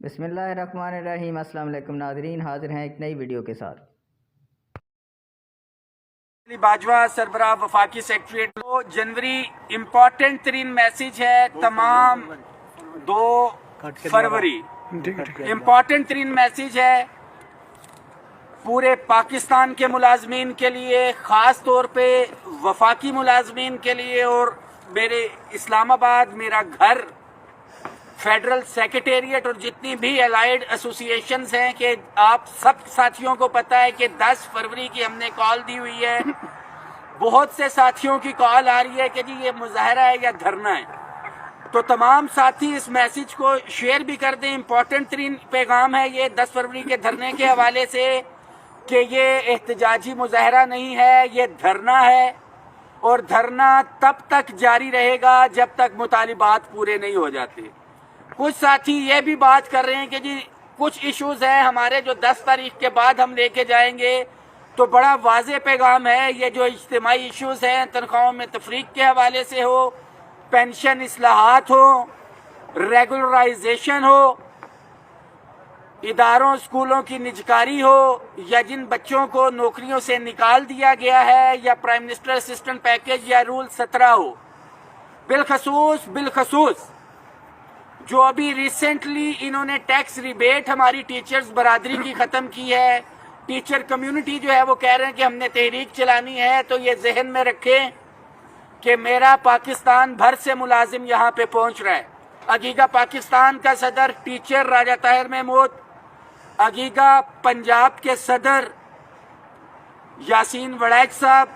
बिस्मिल्लाहिर्रहमानिर्रहीम। अस्सलाम वालेकुम नाज़रीन, हाजिर हैं एक नई वीडियो के साथ। बाजवा सरबराह वफाकी सेक्रेटरीट को जनवरी इम्पोर्टेंट तरीन मैसेज है तमाम 2 फरवरी इम्पोर्टेंट तरीन मैसेज है पूरे पाकिस्तान के मुलाजमीन के लिए, ख़ास तौर पे वफाकी मुलाजमीन के लिए। और मेरे इस्लामाबाद मेरा घर, फेडरल सेक्रेटेरिएट और जितनी भी अलाइड एसोसिएशंस हैं कि आप सब साथियों को पता है कि 10 फरवरी की हमने कॉल दी हुई है। बहुत से साथियों की कॉल आ रही है कि जी ये मुजाहरा है या धरना है, तो तमाम साथी इस मैसेज को शेयर भी कर दें। इम्पोर्टेंट तरीन पैगाम है ये 10 फरवरी के धरने के हवाले से कि ये एहतजाजी मुजाहरा नहीं है, ये धरना है। और धरना तब तक जारी रहेगा जब तक मुतालिबात पूरे नहीं हो जाते। कुछ साथी ये भी बात कर रहे हैं कि जी कुछ इश्यूज हैं हमारे जो 10 तारीख के बाद हम लेके जाएंगे, तो बड़ा वाज़ेह पैगाम है। ये जो इज्तिमाई इश्यूज हैं, तनख्वाहों में तफरीक के हवाले से हो, पेंशन इस्लाहात हो, रेगुलराइजेशन हो, इदारों स्कूलों की निजकारी हो, या जिन बच्चों को नौकरियों से निकाल दिया गया है, या प्राइम मिनिस्टर असिस्टेंट पैकेज या रूल 17 हो, बिलखसूस जो अभी रिसेंटली इन्होंने टैक्स रिबेट हमारी टीचर्स बरादरी की ख़त्म की है। टीचर कम्युनिटी जो है वो कह रहे हैं कि हमने तहरीक चलानी है, तो ये जहन में रखें कि मेरा पाकिस्तान भर से मुलाजिम यहाँ पे पहुँच रहा है। अगीगा पाकिस्तान का सदर टीचर राजा ताहिर महमूद, अगीगा पंजाब के सदर यासीन वड़ैच साहब,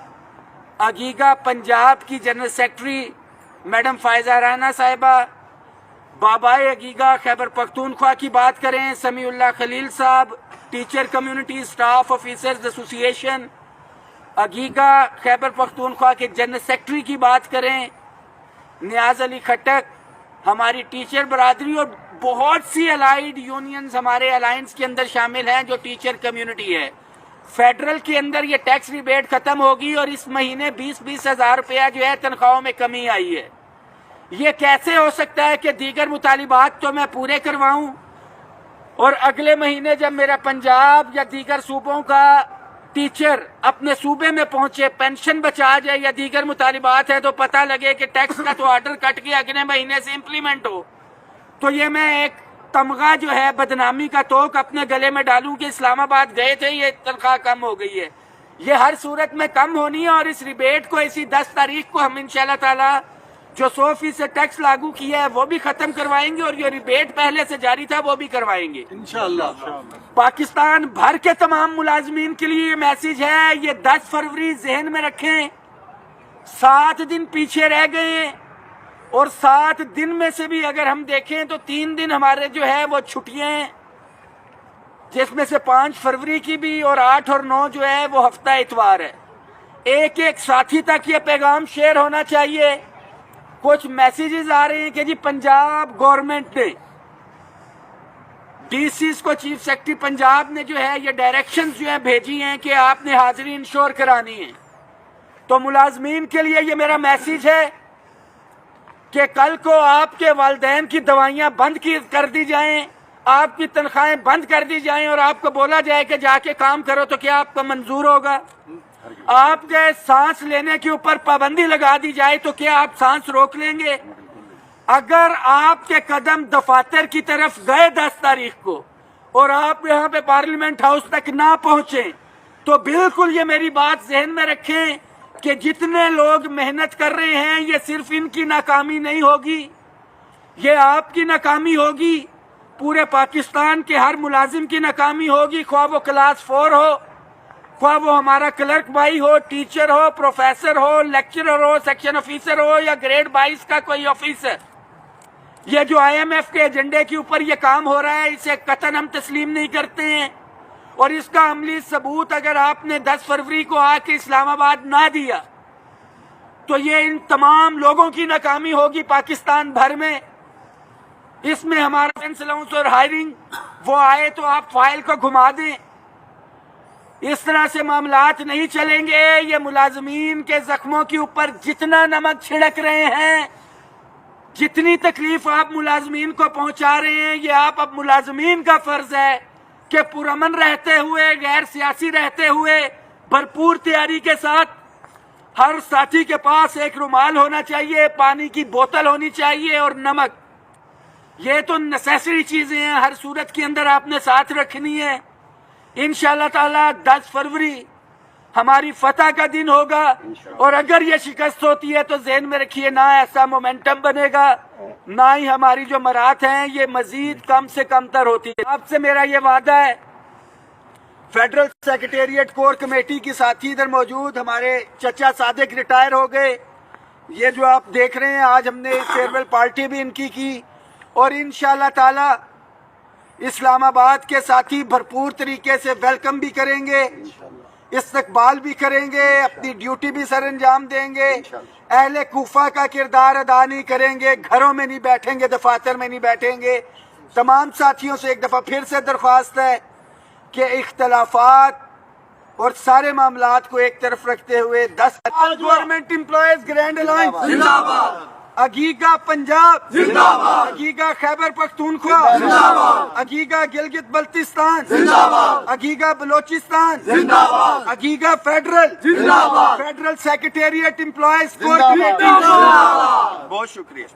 अगीगा पंजाब की general secretary madam Faiza Rana साहिबा, बाबाए अगीगा खैबर पख्तूनख्वा की बात करें समीउल्लाह खलील साहब, teacher community staff officers association अगीगा खैबर पख्तूनख्वा के जनरल सेक्रेटरी की बात करें नियाज अली खट्टक, हमारी टीचर बरादरी और बहुत सी अलाइड यूनियंस हमारे अलायंस के अंदर शामिल हैं जो टीचर कम्युनिटी है। फेडरल के अंदर ये टैक्स रिबेट खत्म होगी और इस महीने 20-20 हज़ार रुपया जो है तनख्वाहों में कमी आई है। ये कैसे हो सकता है कि दीगर मुतालिबात तो मैं पूरे करवाऊं और अगले महीने जब मेरा पंजाब या दीगर सूबों का टीचर अपने सूबे में पहुंचे, पेंशन बचा जाए या दीगर मुतालिबात है, तो पता लगे कि टैक्स का तो ऑर्डर कट के अगले महीने से इम्प्लीमेंट हो। तो ये मैं एक तमगा जो है बदनामी का तोक अपने गले में डालूं कि इस्लामाबाद गए थे, ये तनख्वाह कम हो गई है। ये हर सूरत में कम होनी है और इस रिबेट को इसी 10 तारीख को हम इंशाल्लाह ताला जो 100% टैक्स लागू किया है वो भी खत्म करवाएंगे और ये रिबेट पहले से जारी था वो भी करवाएंगे इंशाअल्लाह। पाकिस्तान भर के तमाम मुलाजमीन के लिए ये मैसेज है, ये 10 फरवरी जहन में रखें। 7 दिन पीछे रह गए और 7 दिन में से भी अगर हम देखें तो 3 दिन हमारे जो है वो छुट्टियां, जिसमें से 5 फरवरी की भी और 8 और 9 जो है वो हफ्ता इतवार है। एक एक साथी तक ये पैगाम शेयर होना चाहिए। कुछ मैसेजेस आ रहे हैं कि जी पंजाब गवर्नमेंट ने, डीसीज को चीफ सेक्रेटरी पंजाब ने जो है ये डायरेक्शंस जो है भेजी हैं कि आपने हाजिरी इंश्योर करानी है। तो मुलाजमीन के लिए ये मेरा मैसेज है कि कल को आपके वालिदैन की दवाइयां बंद कर दी जाएं, आपकी तनख्वाहें बंद कर दी जाएं और आपको बोला जाए कि जाके काम करो, तो क्या आपको मंजूर होगा? आपके सांस लेने के ऊपर पाबंदी लगा दी जाए तो क्या आप सांस रोक लेंगे? अगर आपके कदम दफातर की तरफ गए 10 तारीख को और आप यहाँ पे पार्लियामेंट हाउस तक ना पहुंचे, तो बिल्कुल ये मेरी बात जहन में रखें कि जितने लोग मेहनत कर रहे हैं ये सिर्फ इनकी नाकामी नहीं होगी, ये आपकी नाकामी होगी, पूरे पाकिस्तान के हर मुलाजिम की नाकामी होगी, ख्वाह वो क्लास 4 हो, ख्वाह वो हमारा क्लर्क भाई हो, टीचर हो, प्रोफेसर हो, लेक्चरर हो, सेक्शन ऑफिसर हो या ग्रेड 22 का कोई ऑफिसर। ये जो IMF के एजेंडे के ऊपर ये काम हो रहा है इसे कतन हम तस्लीम नहीं करते हैं। और इसका अमली सबूत अगर आपने 10 फरवरी को आके इस्लामाबाद ना दिया तो ये इन तमाम लोगों की नाकामी होगी पाकिस्तान भर में। इसमें हमारा अलाउंस और हायरिंग वो आए तो आप फाइल को घुमा दें। इस तरह से मामलात नहीं चलेंगे। ये मुलाजमीन के जख्मों के ऊपर जितना नमक छिड़क रहे हैं जितनी तकलीफ आप मुलाजमीन को पहुंचा रहे हैं, ये आप अब मुलाजमीन का फर्ज है कि पुरअमन रहते हुए, गैर सियासी रहते हुए, भरपूर तैयारी के साथ हर साथी के पास एक रुमाल होना चाहिए, पानी की बोतल होनी चाहिए और नमक। ये तो नेसेसरी चीजें हैं, हर सूरत के अंदर आपने साथ रखनी है। इंशाअल्लाह ताला 10 फरवरी हमारी फतह का दिन होगा, और अगर ये शिकस्त होती है तो ज़हन में रखिए ना ऐसा मोमेंटम बनेगा, ना ही हमारी जो मराहत हैं ये मजीद कम से कम तर होती है। आपसे मेरा ये वादा है, फेडरल सेक्रेटेरिएट कोर कमेटी की साथी इधर मौजूद, हमारे चचा सादिक रिटायर हो गए। ये जो आप देख रहे हैं, आज हमने फेयरवेल पार्टी भी इनकी की, और इंशाअल्लाह ताला इस्लामाबाद के साथी भरपूर तरीके से वेलकम भी करेंगे, इस्तकबाल भी करेंगे, अपनी ड्यूटी भी सर अंजाम देंगे। अहले कूफा का किरदार अदा नहीं करेंगे, घरों में नहीं बैठेंगे, दफातर में नहीं बैठेंगे। तमाम साथियों से एक दफा फिर से दरख्वास्त है कि इख्तलाफात और सारे मामलात को एक तरफ रखते हुए 10 गवर्नमेंट एम्प्लॉयज ग्रैंड अलायंस जिंदाबाद, अगीगा पंजाब जिंदाबाद, अगीगा खैबर पख्तूनख्वा जिंदाबाद, अगीगा गिलगित बल्तिस्तान जिंदाबाद, अगीगा बलोचिस्तान जिंदाबाद, अगीगा फेडरल जिंदाबाद, federal secretariat employees core committee जिंदाबाद। बहुत शुक्रिया।